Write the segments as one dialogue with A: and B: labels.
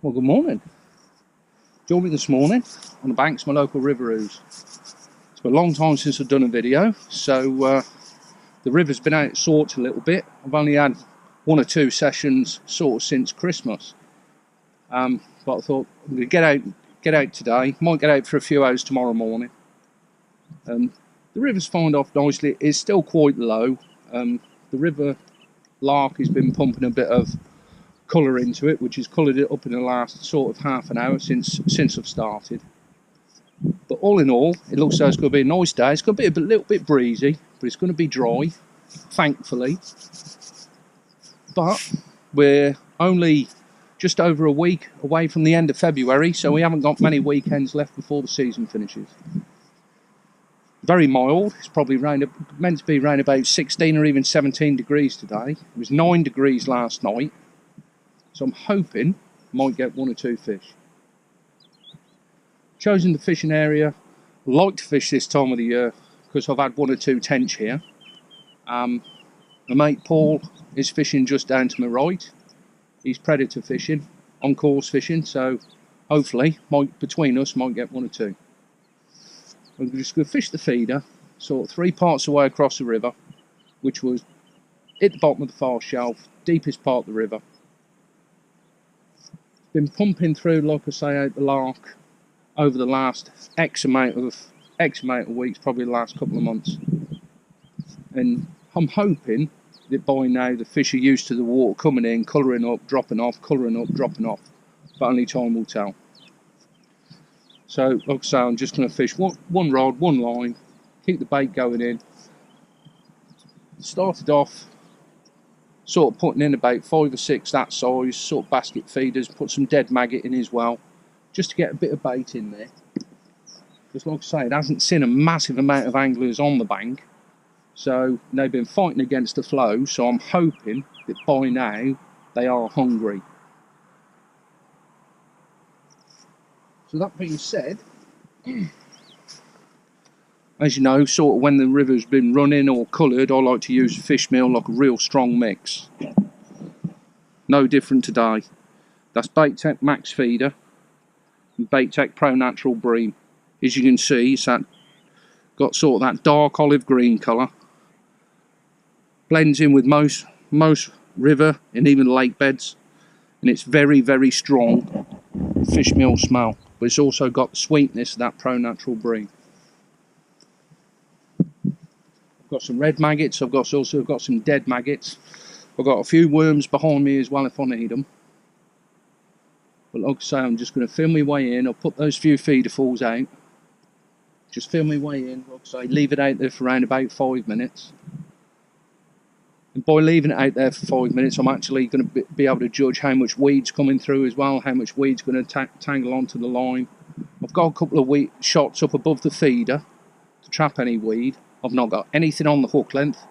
A: Well, good morning. Joined me this morning on the banks of my local river Ouse. It's been a long time since I've done a video, so the river's been out of sorts a little bit. I've only had one or two sessions sort of since Christmas, but I thought I'm going to get out today. Might get out for a few hours tomorrow morning. The river's found off nicely. It's still quite low. The river lark has been pumping a bit of colour into it, which has coloured it up in the last sort of half an hour since I've started. But all in all, it looks like it's going to be a nice day. It's going to be a little bit breezy, but it's going to be dry, thankfully. But we're only just over a week away from the end of February, so we haven't got many weekends left before the season finishes. Very mild. It's probably meant to be around about 16 or even 17 degrees today. It was 9 degrees last night. So I'm hoping I might get one or two fish. Chosen the fishing area. I like to fish this time of the year because I've had one or two tench here. My mate Paul is fishing just down to my right. He's predator fishing, on course fishing, so hopefully between us might get one or two. I'm just going to fish the feeder, sort of 3 parts away across the river, which was at the bottom of the far shelf, deepest part of the river. Been pumping through, like I say, out the lark over the last X amount of weeks, probably the last couple of months. And I'm hoping that by now the fish are used to the water coming in, colouring up, dropping off, colouring up, dropping off. But only time will tell. So, like I say, I'm just going to fish one rod, one line, keep the bait going in. Started off sort of putting in about 5 or 6 that size, sort of basket feeders, put some dead maggot in as well, just to get a bit of bait in there. Because like I say, it hasn't seen a massive amount of anglers on the bank, so they've been fighting against the flow, so I'm hoping that by now they are hungry. So that being said, as you know, sort of when the river's been running or coloured, I like to use a fish meal like a real strong mix. No different today. That's Bait Tech Max Feeder and Bait Tech Pro Natural Bream. As you can see, it's got sort of that dark olive green colour. Blends in with most river and even lake beds. And it's very, very strong fish meal smell. But it's also got the sweetness of that Pro Natural Bream. I've got some red maggots, I've also got some dead maggots. I've got a few worms behind me as well if I need them. But like I say, I'm just going to feel my way in. I'll put those few feederfuls out. Just feel my way in, like I say, leave it out there for around about 5 minutes. And by leaving it out there for 5 minutes, I'm actually going to be able to judge how much weed's coming through as well, how much weed's going to tangle onto the line. I've got a couple of weed shots up above the feeder to trap any weed. I've not got anything on the hook length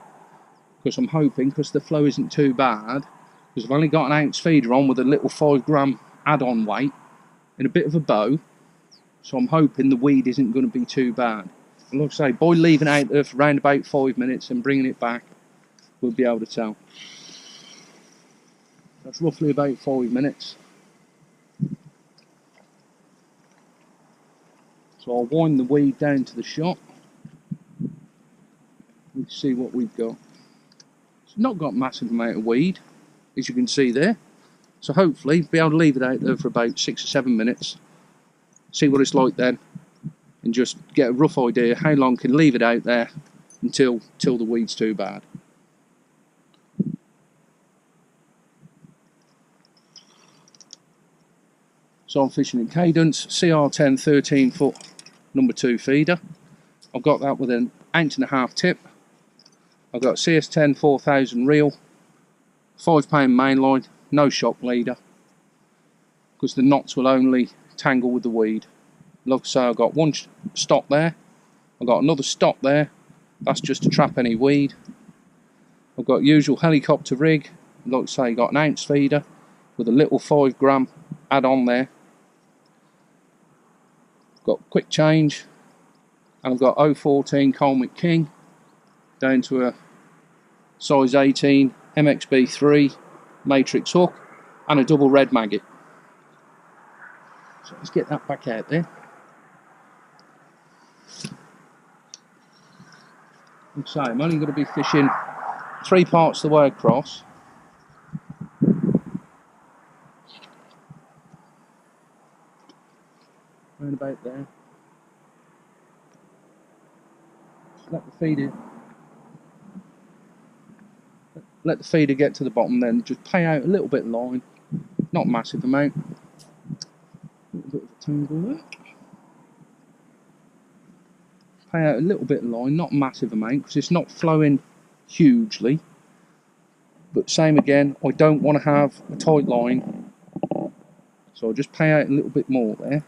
A: because I'm hoping, because the flow isn't too bad, because I've only got an ounce feeder on with a little 5 gram add-on weight and a bit of a bow, so I'm hoping the weed isn't going to be too bad. And like I say, by leaving it out there for around about 5 minutes and bringing it back, we'll be able to tell. That's roughly about 5 minutes. So I'll wind the weed down to the shot. Let's see what we've got. It's not got a massive amount of weed, as you can see there. So hopefully be able to leave it out there for about 6 or 7 minutes. See what it's like then. And just get a rough idea how long I can leave it out there until the weed's too bad. So I'm fishing in Cadence, CR10 13 foot number 2 feeder. I've got that with an 1.5 tip. I've got CS10 4000 reel, 5 pound mainline, no shock leader, because the knots will only tangle with the weed. Like I say, I've got one stop there, I've got another stop there, that's just to trap any weed. I've got usual helicopter rig, like I say, I've got an ounce feeder with a little 5 gram add on there. Got quick change, and I've got 014 Colmick King down to a size 18 MXB3 matrix hook and a double red maggot. So let's get that back out there. Like I say, I'm only going to be fishing 3 parts the way across. Round about there. Just let the feeder get to the bottom, then just pay out a little bit of line, not massive amount. A little bit of a tangle there. Pay out a little bit of line, not massive amount, because it's not flowing hugely. But same again, I don't want to have a tight line, so I'll just pay out a little bit more there.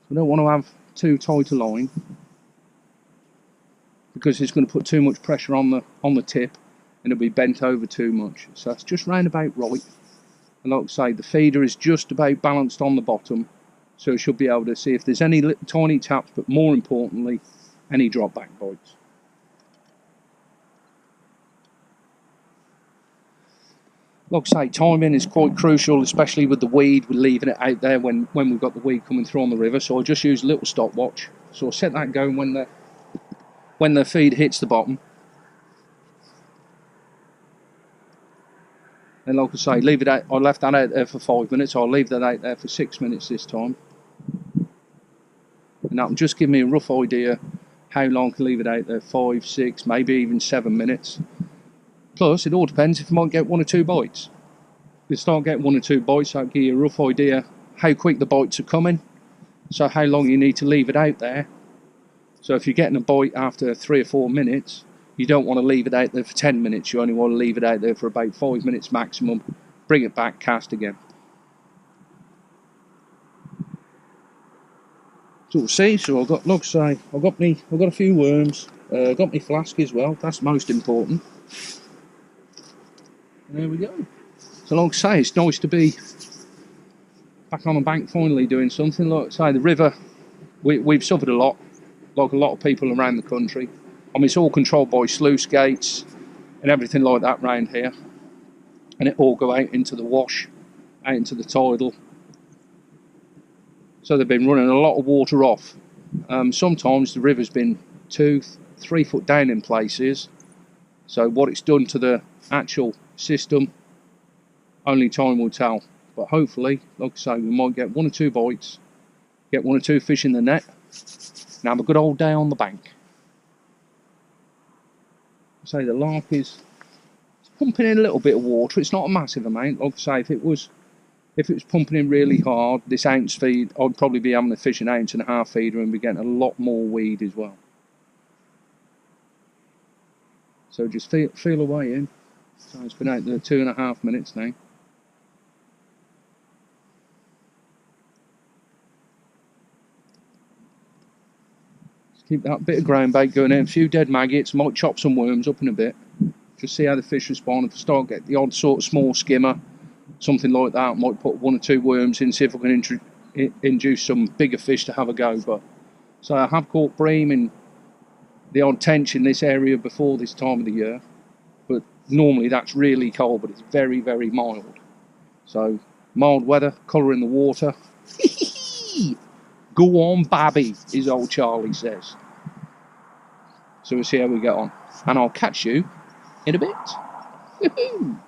A: So I don't want to have too tight a line, because it's going to put too much pressure on the tip, and it'll be bent over too much. So it's just round about right. And like I say, the feeder is just about balanced on the bottom, so you should be able to see if there's any little tiny taps, but more importantly, any drop back bites. Like I say, timing is quite crucial, especially with the weed. We're leaving it out there when we've got the weed coming through on the river, so I just use a little stopwatch. So I'll set that going when the feed hits the bottom. And like I say, leave it out. I left that out there for 5 minutes. I'll leave that out there for 6 minutes this time. And that will just give me a rough idea how long I can leave it out there. 5, 6, maybe even 7 minutes. Plus, it all depends if I might get 1 or 2 bites. If you start getting 1 or 2 bites, that'll give you a rough idea how quick the bites are coming. So how long you need to leave it out there. So if you're getting a bite after 3 or 4 minutes, you don't want to leave it out there for 10 minutes. You only want to leave it out there for about 5 minutes maximum. Bring it back, cast again. So we'll see. So I've got, like I say, I've got a few worms. Got my flask as well. That's most important. And there we go. So like I say, it's nice to be back on the bank finally doing something. Like I say, the river, we've suffered a lot, like a lot of people around the country. I mean, it's all controlled by sluice gates and everything like that around here. And it all go out into the wash, out into the tidal. So they've been running a lot of water off. Sometimes the river's been 2, 3 foot down in places. So what it's done to the actual system, only time will tell. But hopefully, like I say, we might get 1 or 2 bites, get 1 or 2 fish in the net, and have a good old day on the bank. Say the lark is pumping in a little bit of water. It's not a massive amount. Like I say, if it was pumping in really hard, this ounce feed, I'd probably be having to fish an 1.5 ounce feeder and be getting a lot more weed as well. So just feel away in. So it's been out there 2.5 minutes now. Just keep that bit of ground bait going in, a few dead maggots, might chop some worms up in a bit. Just see how the fish respond. If I start getting the odd sort of small skimmer, something like that, I might put 1 or 2 worms in, see if I can induce some bigger fish to have a go. But so I have caught bream in the odd tench in this area before this time of the year, but normally that's really cold, but it's very, very mild. So mild weather, colour in the water. Go on, babby, as old Charlie says. So we'll see how we get on, and I'll catch you in a bit. Woohoo!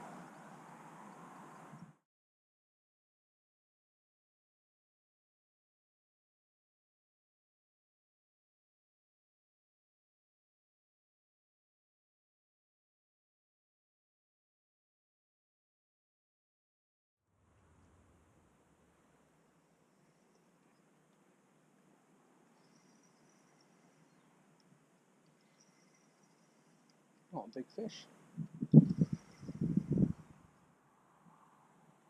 A: Not a big fish,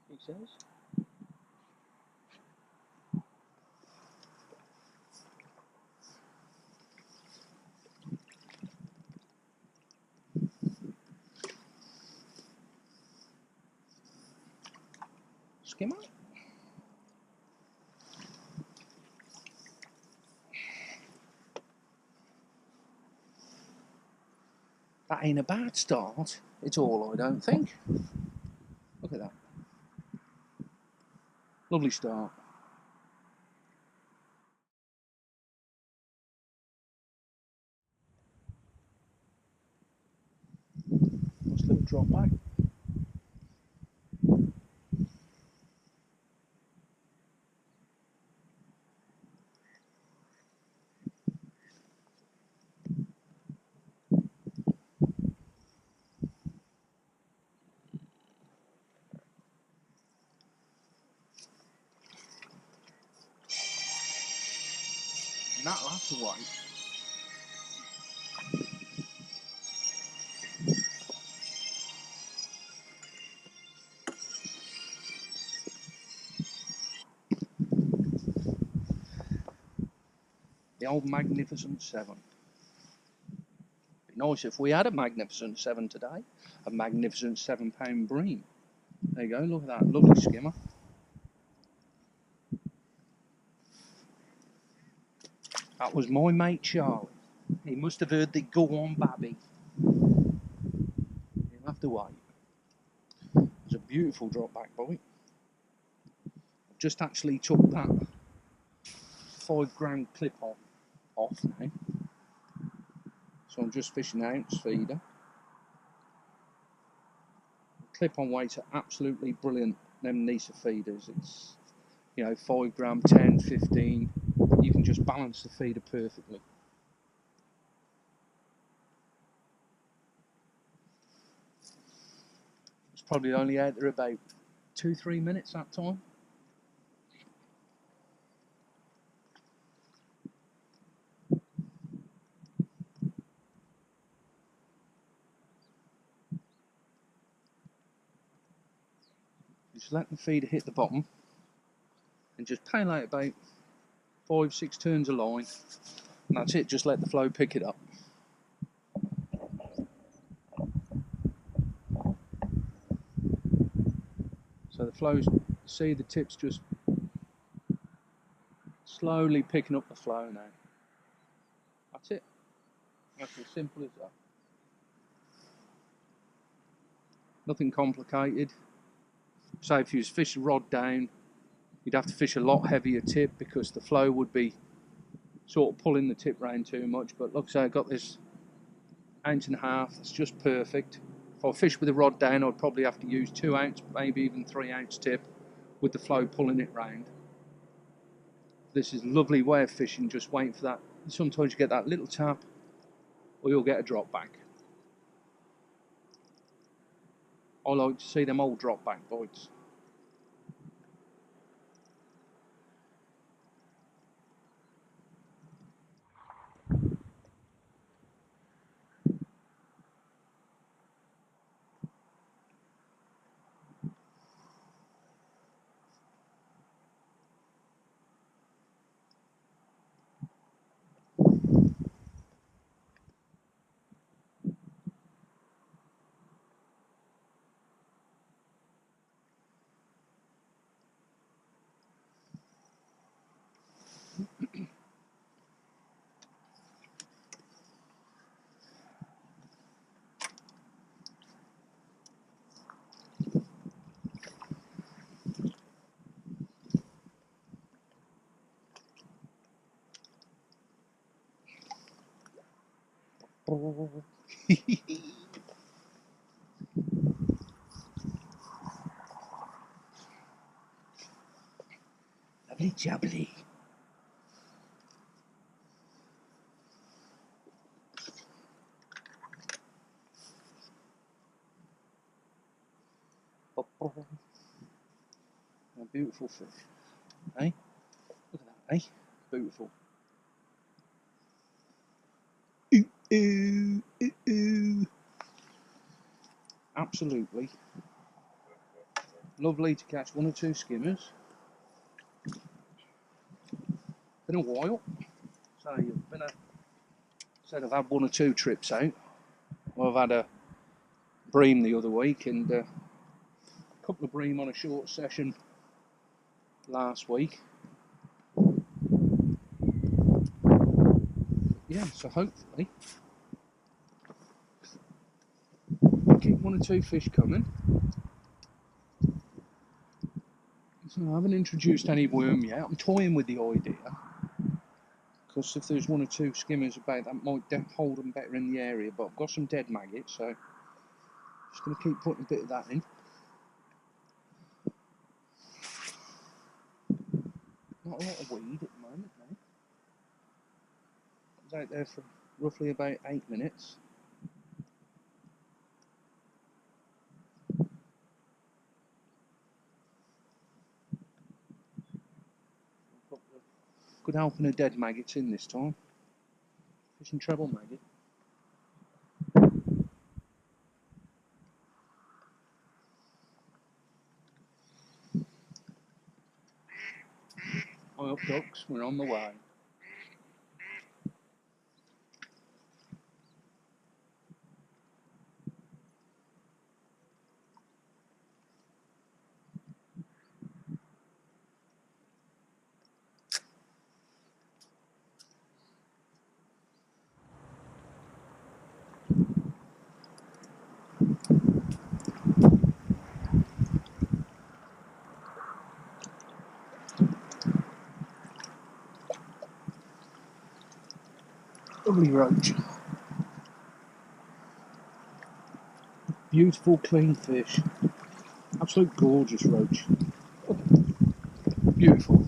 A: he says. Skimmer. That ain't a bad start. It's all, I don't think. Look at that. Lovely start. Nice little drop back. And that'll have to wait. The old Magnificent 7. Be nice if we had a Magnificent 7 today. A Magnificent 7-pound bream. There you go, look at that, lovely skimmer. That was my mate Charlie. He must have heard the go on babby. He'll have to wait. It's a beautiful drop back, boy. I've just actually took that 5 gram clip off now. So I'm just fishing an ounce feeder. Clip on weights are absolutely brilliant, them Nisa feeders. It's, you know, 5 gram, 10, 15. You can just balance the feeder perfectly. It's probably only out there about 2-3 minutes that time. Just let the feeder hit the bottom and just pail out about 5-6 turns of line, and that's it. Just let the flow pick it up. So the flows, see the tips just slowly picking up the flow now. That's it. That's as simple as that. Nothing complicated. So if you was fish a rod down, you'd have to fish a lot heavier tip because the flow would be sort of pulling the tip round too much. But look, so I got this 1.5 ounce. It's just perfect. If I fish with a rod down, I'd probably have to use 2 ounce, maybe even 3 ounce tip with the flow pulling it round. This is a lovely way of fishing, just waiting for that. Sometimes you get that little tap or you'll get a drop back. I like to see them old drop back bites. Lovely jubbly. A beautiful fish, eh? Look at that, eh? Beautiful. Ooh, ooh, ooh, ooh. Absolutely lovely to catch 1 or 2 skimmers. Been a while, so you've been said I've had 1 or 2 trips out. Well, I've had a bream the other week and a couple of bream on a short session last week. Yeah, so hopefully keep one or two fish coming. So I haven't introduced any worm yet. I'm toying with the idea, because if there's one or two skimmers about, that might hold them better in the area. But I've got some dead maggots, so just going to keep putting a bit of that in. Not a lot of weed at the moment, though. I was out there for roughly about 8 minutes. Good helping of dead maggots in this time. Fishing treble maggot. Eye up, ducks, we're on the way. Lovely roach. Beautiful, clean fish. Absolute gorgeous roach. Beautiful.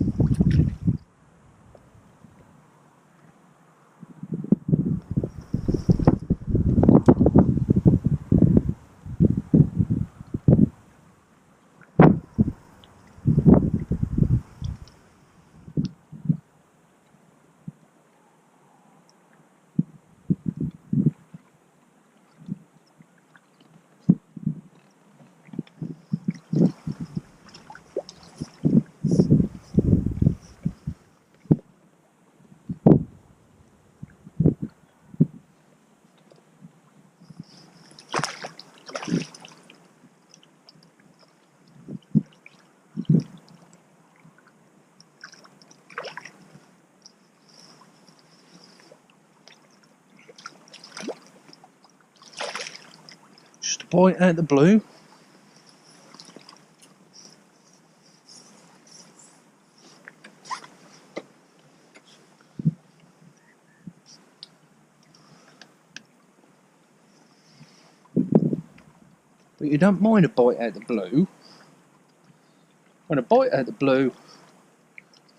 A: Just a bite out the blue. But you don't mind a bite out the blue. When a bite out the blue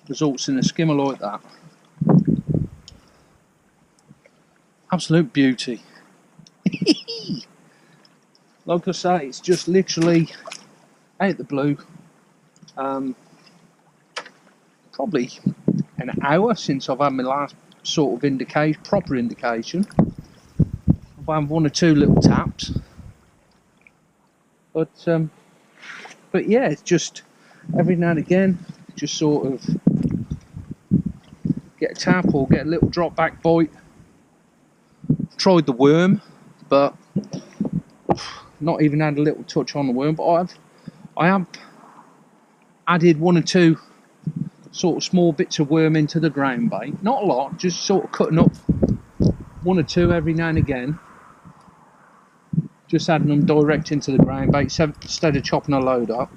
A: results in a skimmer like that. Absolute beauty. Like I say, it's just literally out the blue. Probably an hour since I've had my last sort of indication, proper indication. I've had one or two little taps. But yeah, it's just every now and again, just sort of get a tap or get a little drop back bite. Tried the worm, but not even had a little touch on the worm. But I have added one or two sort of small bits of worm into the ground bait. Not a lot, just sort of cutting up one or two every now and again. Just adding them direct into the ground bait instead of chopping a load up.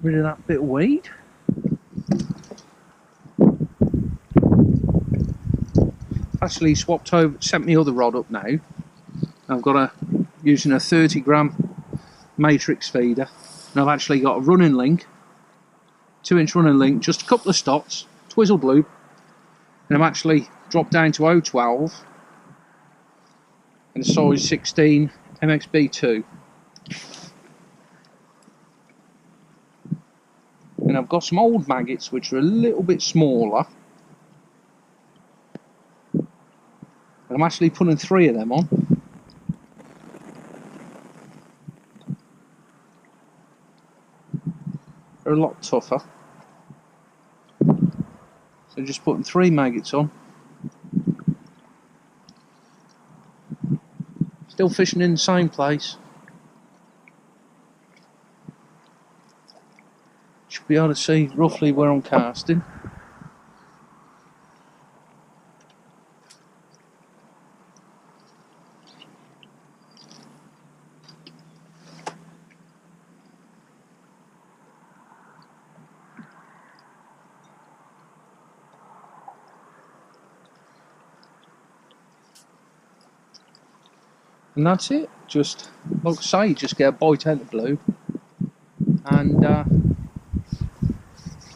A: Rid of that bit of weed. Actually swapped over, sent my other rod up now. I've got using a 30-gram matrix feeder, and I've actually got a running link, 2-inch running link, just a couple of stops, twizzled loop, and I'm actually dropped down to 012 and a size 16 MXB2. And I've got some old maggots which are a little bit smaller. And I'm actually putting 3 of them on. They're a lot tougher. So just putting 3 maggots on. Still fishing in the same place. Should be able to see roughly where I'm casting. And that's it. Just, like I say, just get a bite out of the blue. And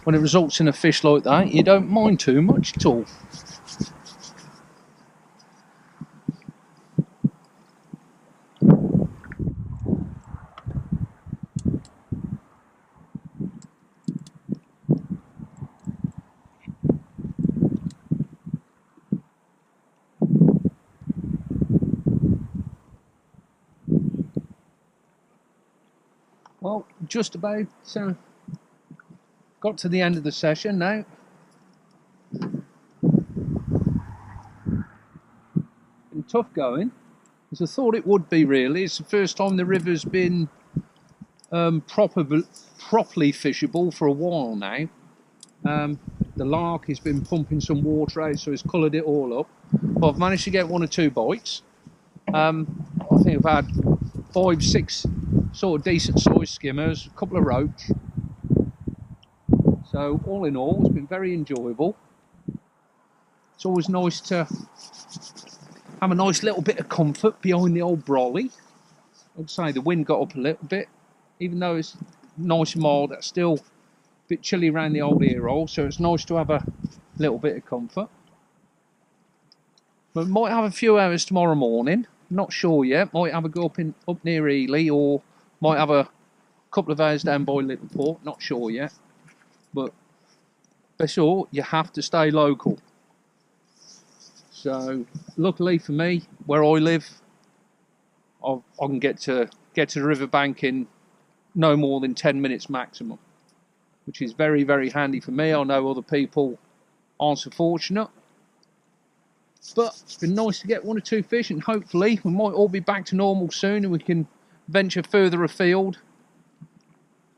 A: when it results in a fish like that, you don't mind too much at all. Well, just about got to the end of the session now. Been tough going, as I thought it would be really. It's the first time the river's been properly fishable for a while now. The lark has been pumping some water out, so it's coloured it all up. But I've managed to get 1 or 2 bites. I think I've had 5, 6 sort of decent sized skimmers, a couple of roach. So all in all, it's been very enjoyable. It's always nice to have a nice little bit of comfort behind the old brolly. I'd say the wind got up a little bit, even though it's nice and mild, it's still a bit chilly around the old ear hole, so it's nice to have a little bit of comfort. But might have a few hours tomorrow morning, not sure yet. Might have a go up near Ely, or might have a couple of hours down by Littleport, not sure yet. But for sure, you have to stay local. So luckily for me, where I live, I can get to the riverbank in no more than 10 minutes maximum, which is very, very handy for me. I know other people aren't so fortunate, but it's been nice to get 1 or 2 fish, and hopefully we might all be back to normal soon and we can venture further afield,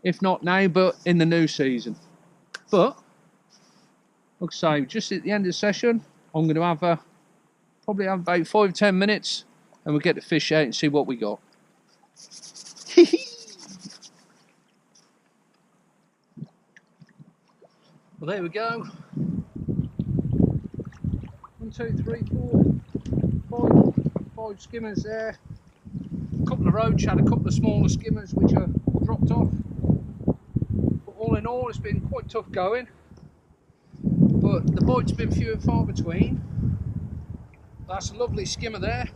A: if not now, but in the new season. But like I say, just at the end of the session, I'm going to have probably have about 5-10 minutes, and we'll get the fish out and see what we got. Well, there we go. 1, 2, 3, 4, 5 skimmers there. A couple of roach, had a couple of smaller skimmers which are dropped off. But all in all, it's been quite tough going. But the bites have been few and far between. That's a lovely skimmer there.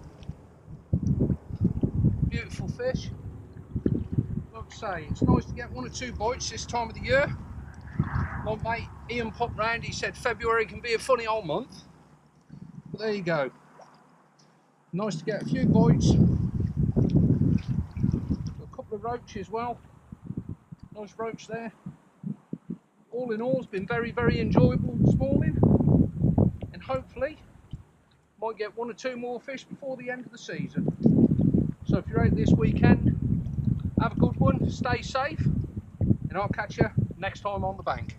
A: Beautiful fish. Like I say, it's nice to get 1 or 2 bites this time of the year. My mate Ian popped round, he said February can be a funny old month. But there you go. Nice to get a few bites. A couple of roach as well. Nice roach there. All in all, it's been very, very enjoyable this morning. And hopefully, might get 1 or 2 more fish before the end of the season. So if you're out this weekend, have a good one, stay safe, and I'll catch you next time on the bank.